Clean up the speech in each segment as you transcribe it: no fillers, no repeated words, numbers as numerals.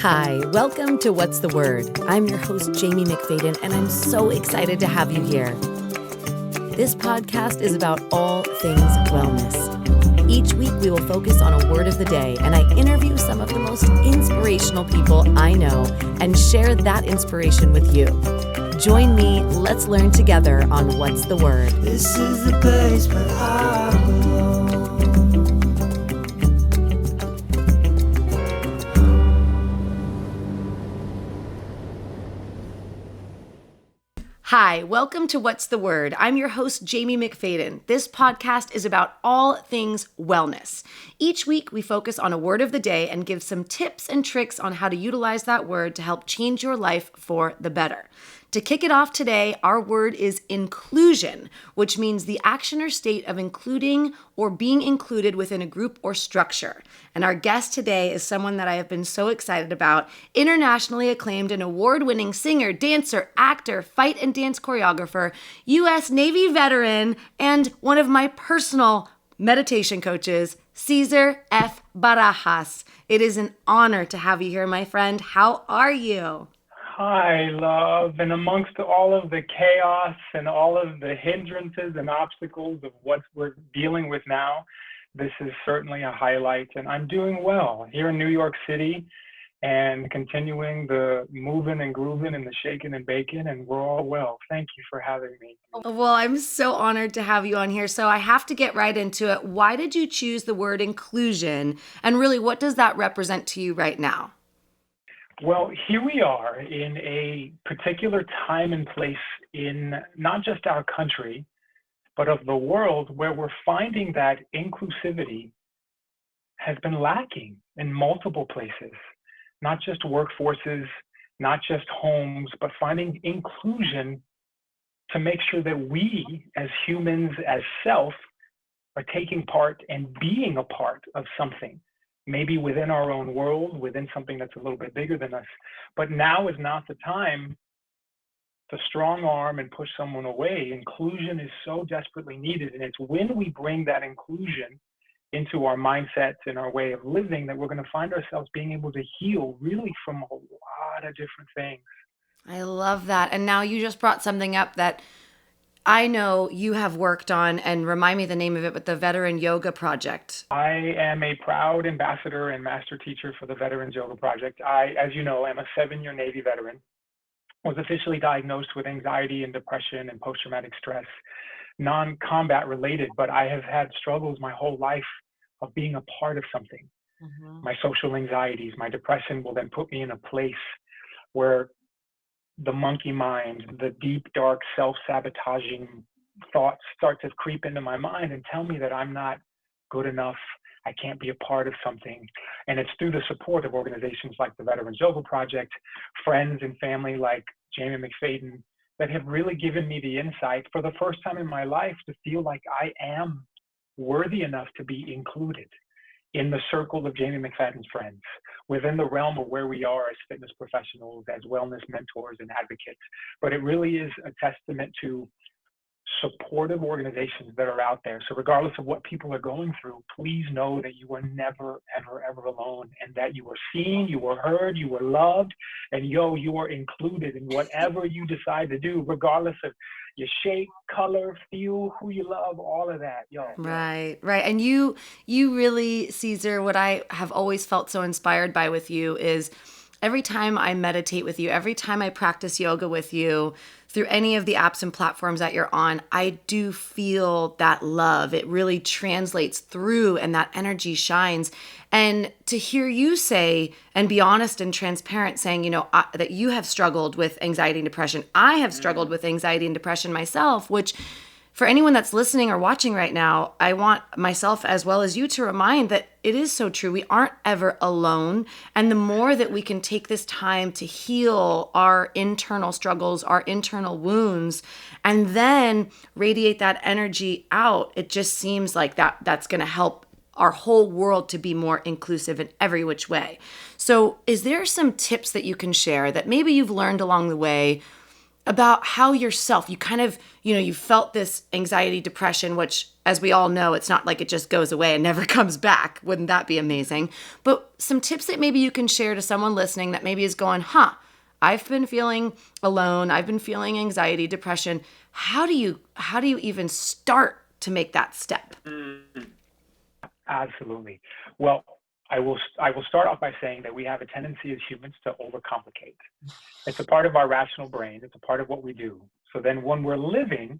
Hi, welcome to What's the Word? I'm your host, Jaime McFaden, and I'm so excited to have you here. This podcast is about all things wellness. Each week, we will focus on a word of the day, and I interview some of the most inspirational people I know and share that inspiration with you. Join me, let's learn together on What's the Word. This is the place where I belong. Hi, welcome to What's the Word? I'm your host, Jaime McFaden. This podcast is about all things wellness. Each week, we focus on a word of the day and give some tips and tricks on how to utilize that word to help change your life for the better. To kick it off today, our word is inclusion, which means the action or state of including or being included within a group or structure. And our guest today is someone that I have been so excited about, internationally acclaimed and award-winning singer, dancer, actor, fight and dance choreographer, U.S. Navy veteran, and one of my personal meditation coaches, Ceasar F Barajas. It is an honor to have you here, my friend. How are you? Hi, love. And amongst all of the chaos and all of the hindrances and obstacles of what we're dealing with now, this is certainly a highlight. And I'm doing well here in New York City and continuing the moving and grooving and the shaking and baking, and we're all well. Thank you for having me. Well, I'm so honored to have you on here. So I have to get right into it. Why did you choose the word inclusion? And really, what does that represent to you right now? Well, here we are in a particular time and place in not just our country, but of the world, where we're finding that inclusivity has been lacking in multiple places, not just workforces, not just homes, but finding inclusion to make sure that we as humans, as self, are taking part and being a part of something. Maybe within our own world, within something that's a little bit bigger than us. But now is not the time to strong arm and push someone away. Inclusion is so desperately needed. And it's when we bring that inclusion into our mindsets and our way of living that we're going to find ourselves being able to heal really from a lot of different things. I love that. And now you just brought something up that I know you have worked on, and remind me the name of it, but the Veteran Yoga Project. I am a proud ambassador and master teacher for the Veterans Yoga Project. I, as you know, am a 7-year Navy veteran, was officially diagnosed with anxiety and depression and post-traumatic stress, non-combat related, but I have had struggles my whole life of being a part of something. Mm-hmm. My social anxieties, my depression will then put me in a place where the monkey mind, the deep, dark, self-sabotaging thoughts start to creep into my mind and tell me that I'm not good enough, I can't be a part of something. And it's through the support of organizations like the Veterans Yoga Project, friends and family like Jaime McFaden, that have really given me the insight for the first time in my life to feel like I am worthy enough to be included in the circle of Jaime McFaden's friends, within the realm of where we are as fitness professionals, as wellness mentors and advocates. But it really is a testament to supportive organizations that are out there. So regardless of what people are going through, please know that you are never, ever, ever alone, and that you are seen, you are heard, you are loved, and you are included in whatever you decide to do, regardless of your shape, color, feel, who you love, all of that. Right. And you really, Ceasar, what I have always felt so inspired by with you is every time I meditate with you, every time I practice yoga with you, through any of the apps and platforms that you're on, I do feel that love. It really translates through and that energy shines. And to hear you say and be honest and transparent saying, that you have struggled with anxiety and depression. I have struggled with anxiety and depression myself, which for anyone that's listening or watching right now, I want myself as well as you to remind that it is so true. We aren't ever alone. And the more that we can take this time to heal our internal struggles, our internal wounds, and then radiate that energy out, it just seems like that's going to help our whole world to be more inclusive in every which way. So is there some tips that you can share that maybe you've learned along the way about how yourself, you kind of, you felt this anxiety, depression, which, as we all know, it's not like it just goes away and never comes back. Wouldn't that be amazing? But some tips that maybe you can share to someone listening that maybe is going, I've been feeling alone. I've been feeling anxiety, depression. How do you even start to make that step? Absolutely. Well, I will start off by saying that we have a tendency as humans to overcomplicate. It's a part of our rational brain. It's a part of what we do. So then when we're living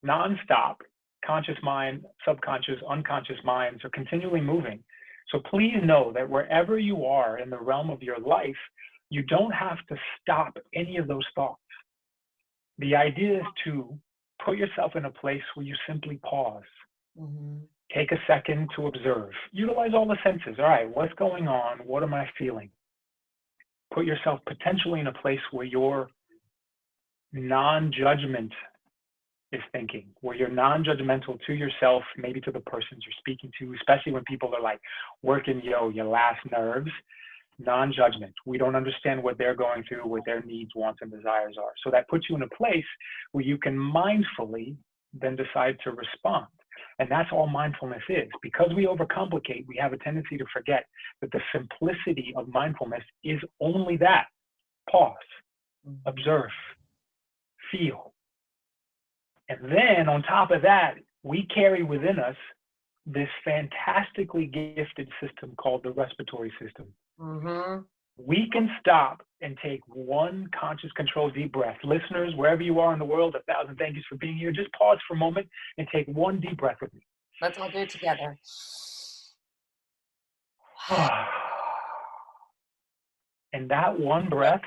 nonstop, conscious mind, subconscious, unconscious minds are continually moving. So please know that wherever you are in the realm of your life, you don't have to stop any of those thoughts. The idea is to put yourself in a place where you simply pause. Mm-hmm. Take a second to observe. Utilize all the senses. All right, what's going on? What am I feeling? Put yourself potentially in a place where your non-judgment is thinking, where you're non-judgmental to yourself, maybe to the persons you're speaking to, especially when people are like working your last nerves. Non-judgment. We don't understand what they're going through, what their needs, wants, and desires are. So that puts you in a place where you can mindfully then decide to respond. And that's all mindfulness is. Because we overcomplicate, we have a tendency to forget that the simplicity of mindfulness is only that. Pause, observe, feel. And then on top of that, we carry within us this fantastically gifted system called the respiratory system. Mm-hmm. We can stop and take one conscious controlled deep breath. Listeners, wherever you are in the world, 1,000 thank yous for being here. Just pause for a moment and take one deep breath with me. Let's all do it together. And that one breath,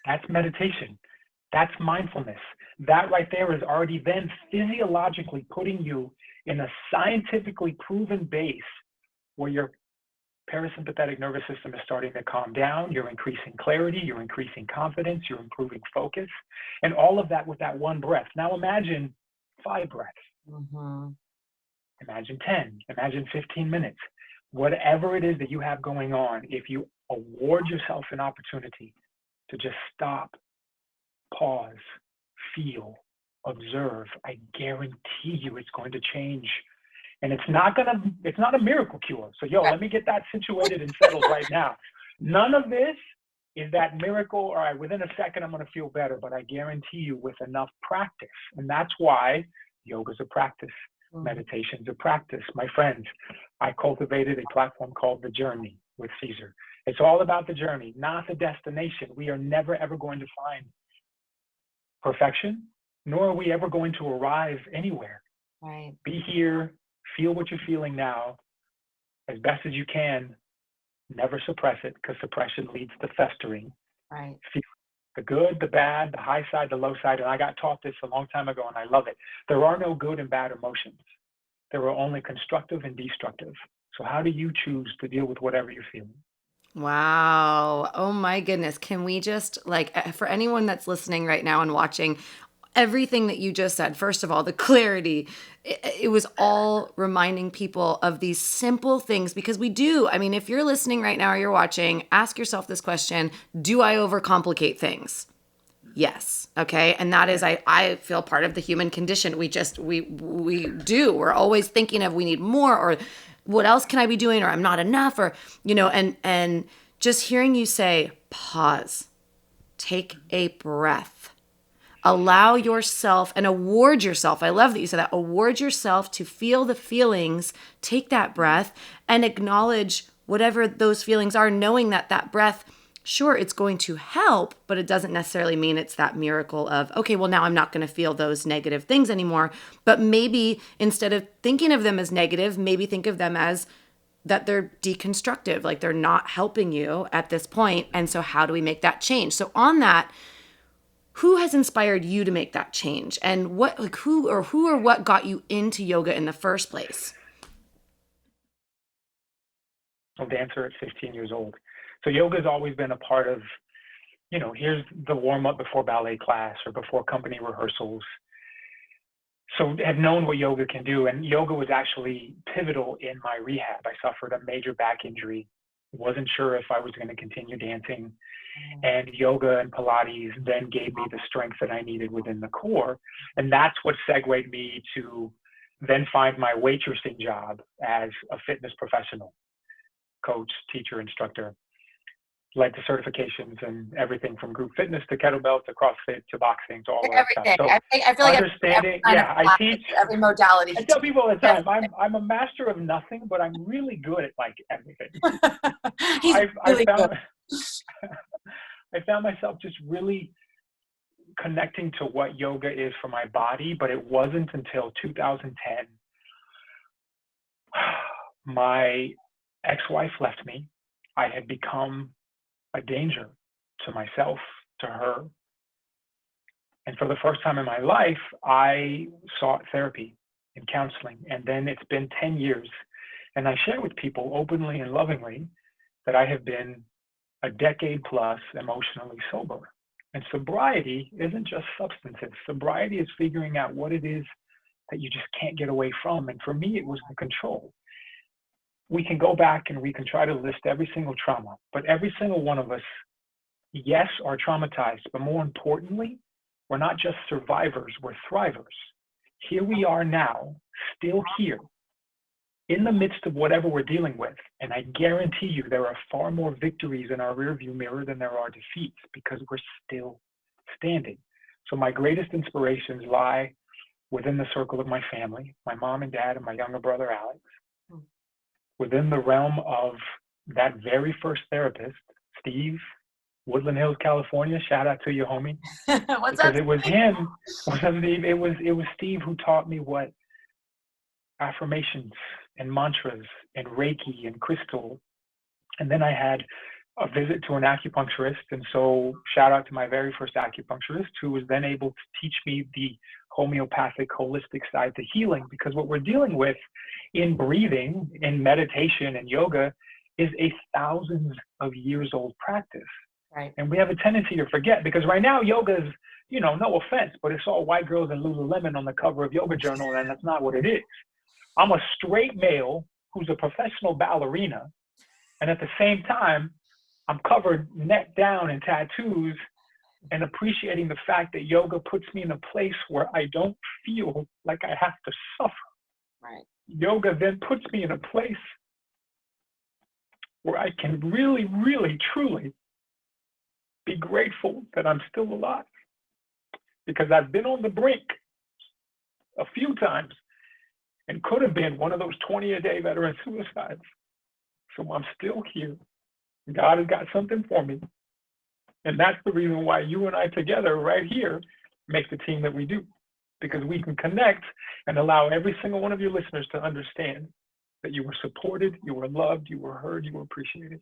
that's meditation. That's mindfulness. That right there is already then physiologically putting you in a scientifically proven base where your parasympathetic nervous system is starting to calm down. You're increasing clarity, you're increasing confidence, you're improving focus, and all of that with that one breath. Now imagine 5 breaths. Mm-hmm. Imagine 10, imagine 15 minutes. Whatever it is that you have going on, if you award yourself an opportunity to just stop, pause, feel, observe, I guarantee you it's going to change. And it's not a miracle cure. So let me get that situated and settled right now. None of this is that miracle, all right, within a second I'm gonna feel better, but I guarantee you with enough practice. And that's why yoga's a practice, meditation's a practice. My friends, I cultivated a platform called The Journey with Ceasar. It's all about the journey, not the destination. We are never ever going to find perfection, nor are we ever going to arrive anywhere. Right. Be here, feel what you're feeling now as best as you can. Never suppress it, because suppression leads to festering. Right. Feel the good, the bad, the high side, the low side. And I got taught this a long time ago, and I love it. There are no good and bad emotions. There are only constructive and destructive. So how do you choose to deal with whatever you're feeling? Wow. Oh my goodness. Can we just, for anyone that's listening right now and watching, everything that you just said, first of all, the clarity, it was all reminding people of these simple things, because we do. I mean, if you're listening right now or you're watching, ask yourself this question: do I overcomplicate things? Yes. Okay. And that is, I feel, part of the human condition. We do. We're always thinking of, we need more, or what else can I be doing, or I'm not enough, or, and just hearing you say, pause, take a breath, allow yourself and award yourself. I love that you said that. Award yourself to feel the feelings, take that breath and acknowledge whatever those feelings are, knowing that that breath, sure, it's going to help, but it doesn't necessarily mean it's that miracle of, okay, well, now I'm not going to feel those negative things anymore. But maybe instead of thinking of them as negative, maybe think of them as that they're deconstructive, like they're not helping you at this point. And so how do we make that change? So on that, who has inspired you to make that change? And who or what got you into yoga in the first place? A dancer at 15 years old. So yoga has always been a part of, here's the warm up before ballet class or before company rehearsals. So have known what yoga can do. And yoga was actually pivotal in my rehab. I suffered a major back injury wasn't sure if I was going to continue dancing. And yoga and Pilates then gave me the strength that I needed within the core. And that's what segued me to then find my waitressing job as a fitness professional, coach, teacher, instructor, led to certifications and everything from group fitness to kettlebell to CrossFit to boxing to all of that stuff. Everything. So I feel like understanding, I teach every modality. I tell people all the time, I'm a master of nothing, but I'm really good at like everything. I found myself just really connecting to what yoga is for my body, but it wasn't until 2010. My ex-wife left me. I had become a danger to myself, to her. And for the first time in my life, I sought therapy and counseling. And then it's been 10 years. And I share with people openly and lovingly that I have been a decade plus emotionally sober. And sobriety isn't just substances. Sobriety is figuring out what it is that you just can't get away from. And for me, it was the control. We can go back and we can try to list every single trauma, but every single one of us, yes, are traumatized, but more importantly, we're not just survivors, we're thrivers. Here we are now, still here, in the midst of whatever we're dealing with. And I guarantee you there are far more victories in our rearview mirror than there are defeats because we're still standing. So my greatest inspirations lie within the circle of my family, my mom and dad and my younger brother, Alex. Within the realm of that very first therapist, Steve, Woodland Hills, California. Shout out to you, homie. Because it was him. It was Steve who taught me what affirmations and mantras and Reiki and crystal. And then I had a visit to an acupuncturist. And so shout out to my very first acupuncturist who was then able to teach me the homeopathic, holistic side to healing, because what we're dealing with in breathing, in meditation and yoga is a thousands of years old practice. Right. And we have a tendency to forget because right now yoga is, no offense, but it's all white girls and Lululemon on the cover of Yoga Journal, and that's not what it is. I'm a straight male who's a professional ballerina, and at the same time, I'm covered neck down in tattoos and appreciating the fact that yoga puts me in a place where I don't feel like I have to suffer. Right. Yoga then puts me in a place where I can really, really, truly be grateful that I'm still alive, because I've been on the brink a few times and could have been one of those 20-a-day veteran suicides. So I'm still here. God has got something for me. And that's the reason why you and I together right here make the team that we do, because we can connect and allow every single one of your listeners to understand that you were supported, you were loved, you were heard, you were appreciated.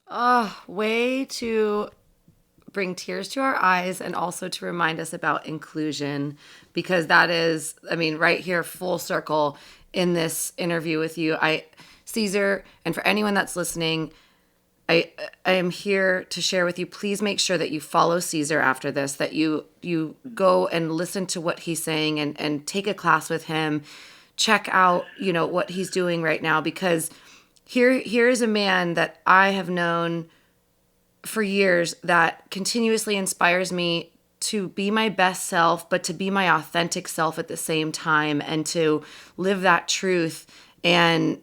Oh, way to bring tears to our eyes and also to remind us about inclusion, because that is, right here, full circle in this interview with you. Ceasar, and for anyone that's listening, I am here to share with you, please make sure that you follow Ceasar after this, that you go and listen to what he's saying and take a class with him, check out, what he's doing right now, because here is a man that I have known for years that continuously inspires me to be my best self, but to be my authentic self at the same time, and to live that truth. And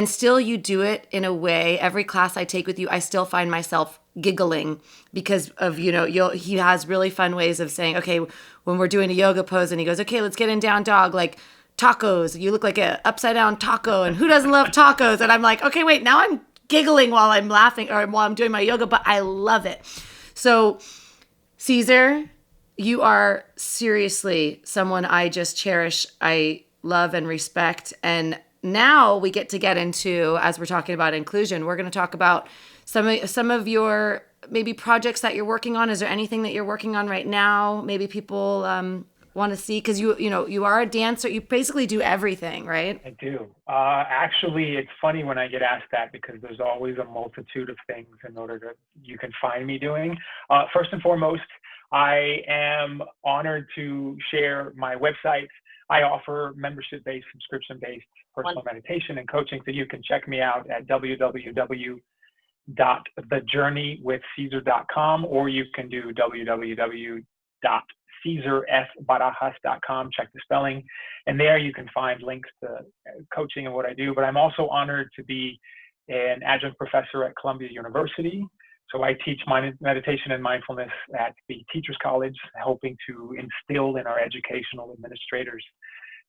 still you do it in a way, every class I take with you, I still find myself giggling because of, he has really fun ways of saying, okay, when we're doing a yoga pose and he goes, okay, let's get in down dog, like tacos, you look like a upside down taco, and who doesn't love tacos? And I'm like, okay, wait, now I'm giggling while I'm laughing or while I'm doing my yoga, but I love it. So Ceasar, you are seriously someone I just cherish, I love and respect. And now we get into, as we're talking about inclusion, we're going to talk about some of your maybe projects that you're working on. Is there anything that you're working on right now? Maybe people want to see, because you are a dancer. You basically do everything, right? I do. Actually, it's funny when I get asked that, because there's always a multitude of things you can find me doing. First and foremost, I am honored to share my website. I offer membership-based, subscription-based personal meditation and coaching, so you can check me out at www.ceasarfbarajas.com. www.thejourneywithcaesar.com, or you can do www.ceasarfbarajas.com. Check the spelling. And there you can find links to coaching and what I do. But I'm also honored to be an adjunct professor at Columbia University. So I teach meditation and mindfulness at the Teachers College, hoping to instill in our educational administrators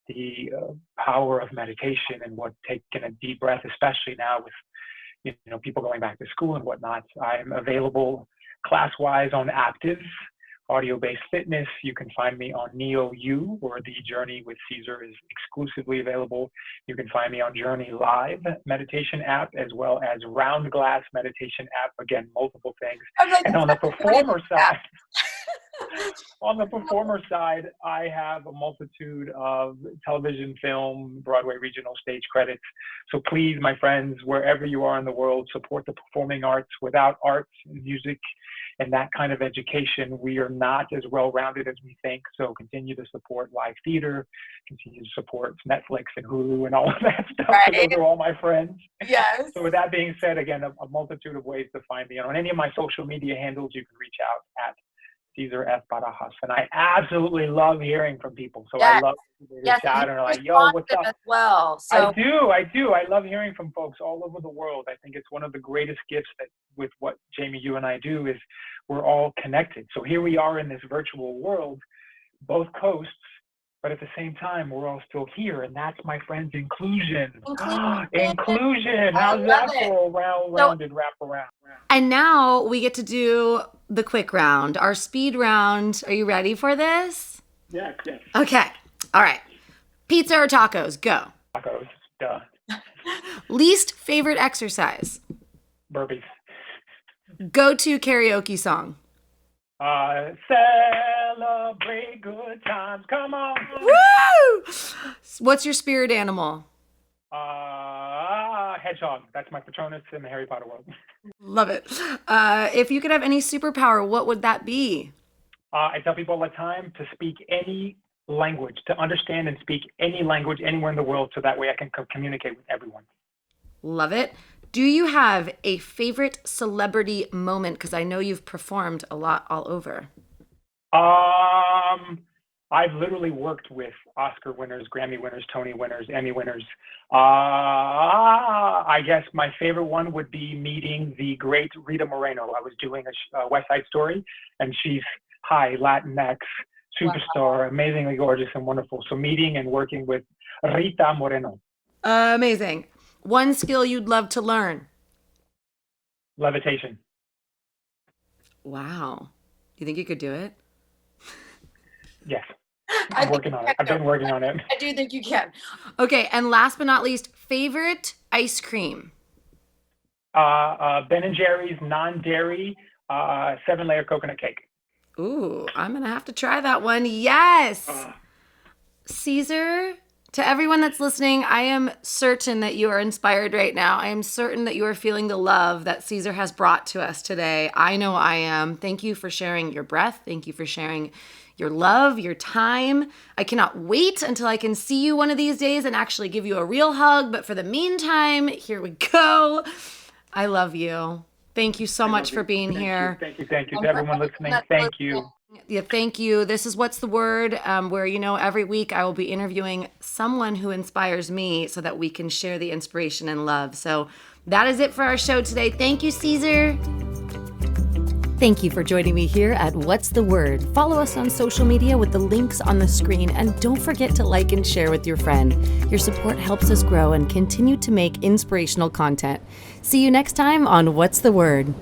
the power of meditation and what taking a deep breath, especially now with people going back to school and whatnot. I'm available class-wise on Apptive, audio-based fitness. You can find me on NeoU, where The Journey with Caesar is exclusively available. You can find me on Journey Live meditation app, as well as Round Glass meditation app. Again, multiple things. And on the performer side, I have a multitude of television, film, Broadway regional stage credits. So please, my friends, wherever you are in the world, support the performing arts. Without arts, music, and that kind of education, we are not as well-rounded as we think. So continue to support live theater, continue to support Netflix and Hulu and all of that stuff. Right. Those are all my friends. Yes. So with that being said, again, a multitude of ways to find me. And on any of my social media handles, you can reach out at Ceasar F Barajas. And I absolutely love hearing from people. So yes. I love to chat and like, yo, what's up? As well. So. I do. I love hearing from folks all over the world. I think it's one of the greatest gifts that with what Jamie, you and I do is we're all connected. So here we are in this virtual world, both coasts, but at the same time, we're all still here. And that's, my friends, inclusion. Inclusion. How's that for a rounded wrap around? And now we get to do the quick round, our speed round. Are you ready for this? Yes. Okay. All right. Pizza or tacos? Go. Tacos. Duh. Least favorite exercise? Burpees. Go-to karaoke song? Celebrate good times. Come on. Woo! What's your spirit animal? Hedgehog. That's my Patronus in the Harry Potter world. Love it. If you could have any superpower, what would that be? I tell people all the time to speak any language, to understand and speak any language anywhere in the world, so that way I can communicate with everyone. Love it. Do you have a favorite celebrity moment? Because I know you've performed a lot all over. I've literally worked with Oscar winners, Grammy winners, Tony winners, Emmy winners. I guess my favorite one would be meeting the great Rita Moreno. I was doing a West Side Story, and she's high Latinx superstar, amazingly gorgeous and wonderful. So meeting and working with Rita Moreno. Amazing. One skill you'd love to learn? Levitation. Wow. You think you could do it? Yes. I'm working on it. I've been working on it. I do think you can. Okay, and last but not least, favorite ice cream? Ben & Jerry's non-dairy 7-layer coconut cake. Ooh, I'm going to have to try that one. Yes. Caesar, to everyone that's listening, I am certain that you are inspired right now. I am certain that you are feeling the love that Caesar has brought to us today. I know I am. Thank you for sharing your breath. Thank you for sharing your love, your time. I cannot wait until I can see you one of these days and actually give you a real hug. But for the meantime, here we go. I love you. Thank you so much for being here. Thank you. To everyone listening, thank you. Yeah, thank you. This is What's the Word, where, every week I will be interviewing someone who inspires me so that we can share the inspiration and love. So that is it for our show today. Thank you, Caesar. Thank you for joining me here at What's the Word. Follow us on social media with the links on the screen, and don't forget to like and share with your friend. Your support helps us grow and continue to make inspirational content. See you next time on What's the Word.